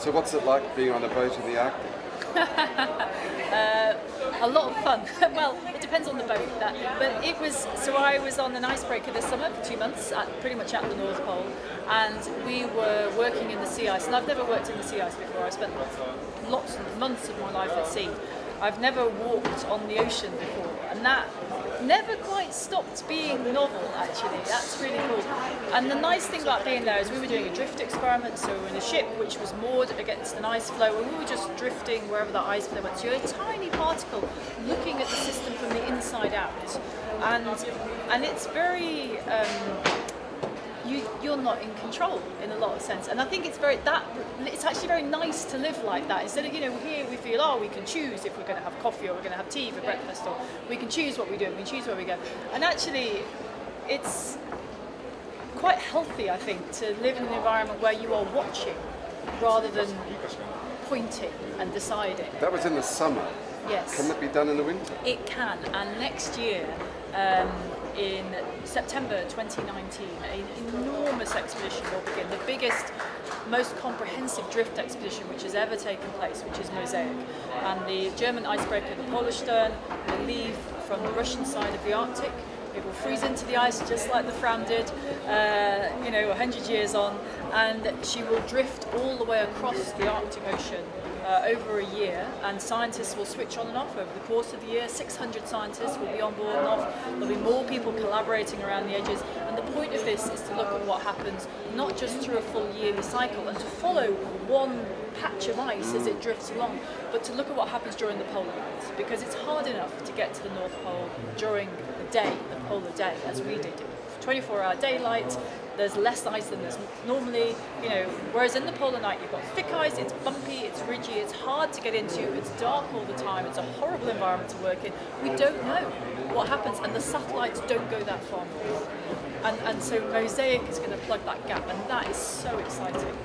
So what's it like being on a boat in the Arctic? A lot of fun. Well, it depends on the boat. But it was, so I was on an icebreaker this summer for 2 months, pretty much at the North Pole, and we were working in the sea ice. And I've never worked in the sea ice before. I've spent lots of months of my life at sea. I've never walked on the ocean before, and that never quite stopped being novel, actually. That's really cool. And the nice thing about being there is we were doing a drift experiment, so we were in a ship which was moored against an ice floe, and we were just drifting wherever that ice floe went. So you're a tiny particle looking at the system from the inside out. And it's very... you're not in control in a lot of sense, and I think it's actually very nice to live like that. Instead of, here we feel, we can choose if we're going to have coffee or we're going to have tea for breakfast, or we can choose what we do, we can choose where we go. And actually, it's quite healthy, I think, to live in an environment where you are watching rather than pointing and deciding. That was in the summer. Yes. Can that be done in the winter? It can, and next year, in September 2019, an enormous expedition will begin, the biggest, most comprehensive drift expedition which has ever taken place, which is Mosaic. And the German icebreaker, the Polarstern, will leave from the Russian side of the Arctic. It will freeze into the ice just like the Fram did, 100 years on, and she will drift all the way across the Arctic Ocean over a year, and scientists will switch on and off over the course of the year. 600 scientists will be on board and off. There'll be more people collaborating around the edges, and the point of this is to look at what happens not just through a full yearly cycle and to follow one patch of ice as it drifts along, but to look at what happens during the polar nights, because it's hard enough to get to the North Pole during the day, the polar day, as we did. 24-hour daylight, there's less ice than there's normally, whereas in the polar night you've got thick ice, it's bumpy, it's ridgy, it's hard to get into, it's dark all the time, it's a horrible environment to work in. We don't know what happens, and the satellites don't go that far north. And so Mosaic is going to plug that gap, and that is so exciting.